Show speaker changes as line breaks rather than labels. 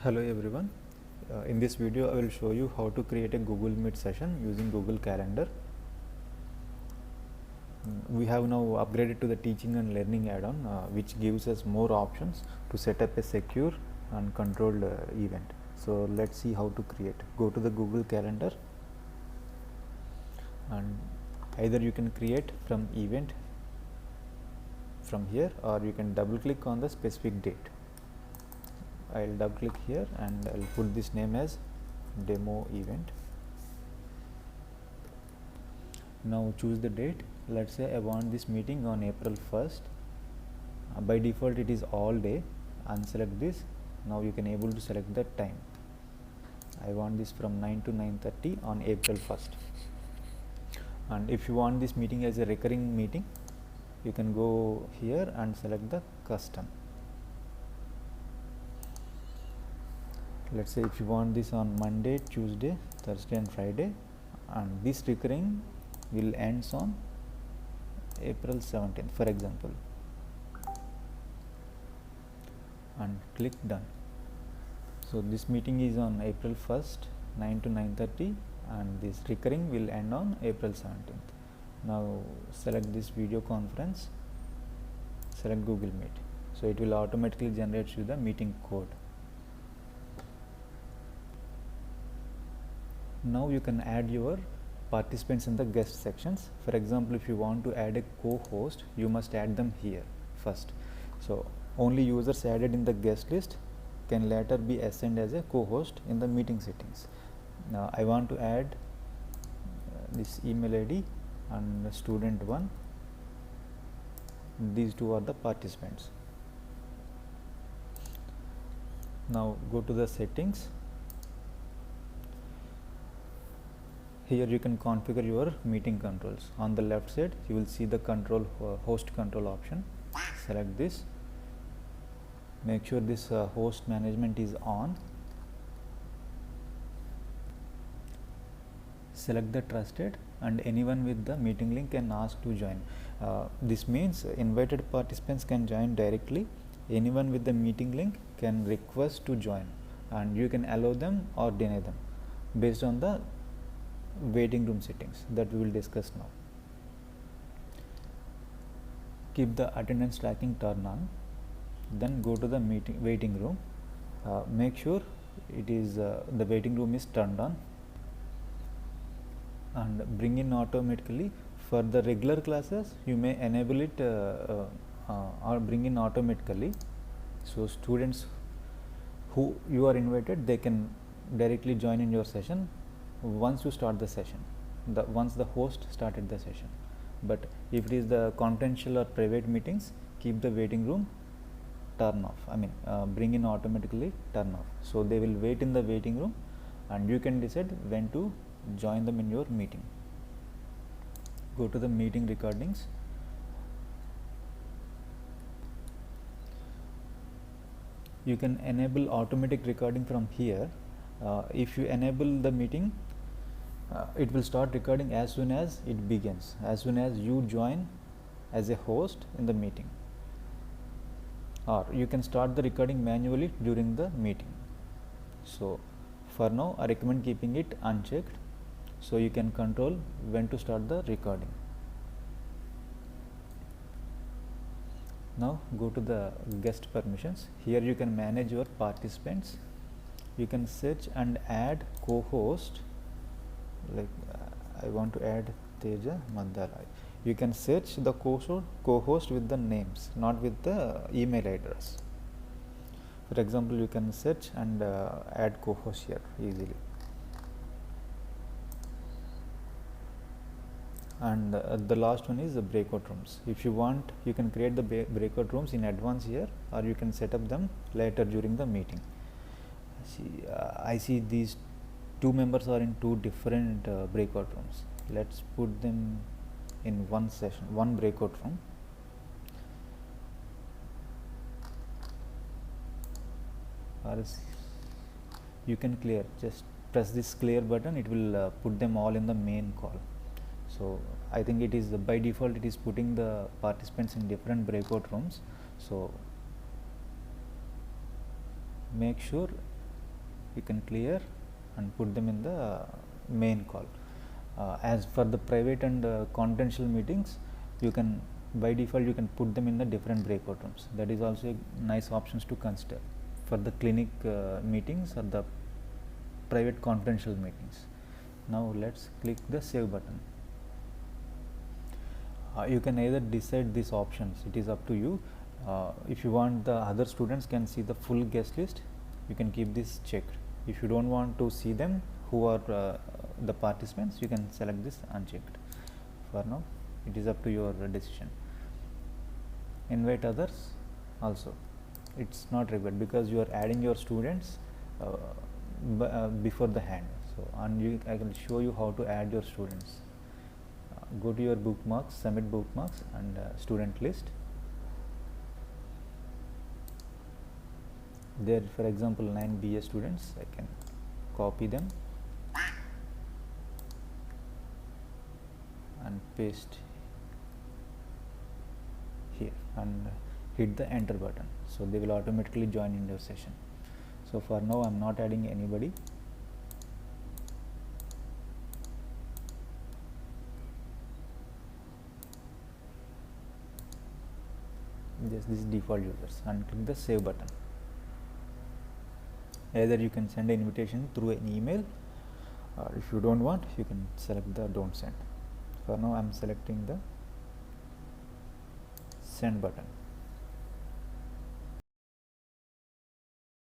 Hello everyone. In this video I will show you how to create a Google Meet session using Google Calendar. We have now upgraded to the teaching and learning add-on which gives us more options to set up a secure and controlled event. So let's see how to create. Go to the Google Calendar and either you can create from event from here, or you can double click on the specific date. I'll double click here and I'll put this name as demo event. Now choose the date. Let's say I want this meeting on April 1st. By default it is all day. Unselect this. Now you can able to select the time. I want this from 9 to 9:30 on April 1st. And if you want this meeting as a recurring meeting, you can go here and select the custom. Let's say if you want this on Monday, Tuesday, Thursday and Friday, and this recurring will ends on April 17th, for example, and click done. So this meeting is on April 1st, 9 to 9:30, and this recurring will end on April 17th. Now select this video conference, select Google Meet. So it will automatically generate you the meeting code. Now you can add your participants in the guest sections. For example, if you want to add a co-host, you must add them here first. So only users added in the guest list can later be assigned as a co-host in the meeting settings. Now I want to add this email ID and student 1. These two are the participants. Now go to the settings. Here you can configure your meeting controls. On the left side you will see the control host control option. Select this. Make sure this host management is on. Select the trusted, and anyone with the meeting link can ask to join. This means invited participants can join directly. Anyone with the meeting link can request to join, and you can allow them or deny them based on the waiting room settings that we will discuss now. Keep the attendance tracking turned on. Then go to the waiting room. Make sure it is the waiting room is turned on, and bring in automatically. For the regular classes you may enable it or bring in automatically. So students who you are invited, they can directly join in your session once you start the session, once the host started the session. But if it is the confidential or private meetings, keep the waiting room turn off. Bring in automatically turn off. So they will wait in the waiting room, and you can decide when to join them in your meeting. Go to the meeting recordings. You can enable automatic recording from here. If you enable the meeting, it will start recording as soon as it begins, as soon as you join as a host in the meeting, or you can start the recording manually during the meeting. So for now I recommend keeping it unchecked, so you can control when to start the recording. Now go to the guest permissions. Here you can manage your participants. You can search and add co-host. Like I want to add Teja Mandala. You can search the co-host with the names, not with the email address. For example, you can search and add co-host here easily. And the last one is the breakout rooms. If you want, you can create the breakout rooms in advance here, or you can set up them later during the meeting. I see these two members are in two different breakout rooms. Let's put them in one session, one breakout room. Or else you can clear, just press this clear button, it will put them all in the main call. So I think it is by default it is putting the participants in different breakout rooms. So make sure you can clear and put them in the main call. As for the private and confidential meetings, you can by default you can put them in the different breakout rooms. That is also a nice options to consider for the clinic meetings or the private confidential meetings. Now let's click the save button. You can either decide these options, it is up to you. If you want the other students can see the full guest list, you can keep this checked. If you don't want to see them who are the participants, you can select this unchecked. For now it is up to your decision. Invite others also, it's not required because you are adding your students before the hand. So and I can show you how to add your students. Go to your bookmarks, submit bookmarks and student list. There for example 9 BA students, I can copy them and paste here and hit the enter button, so they will automatically join in your session. So for now I am not adding anybody. Just these default users and click the save button. Either you can send an invitation through an email, or if you don't want, you can select the don't send. For now I am selecting the send button.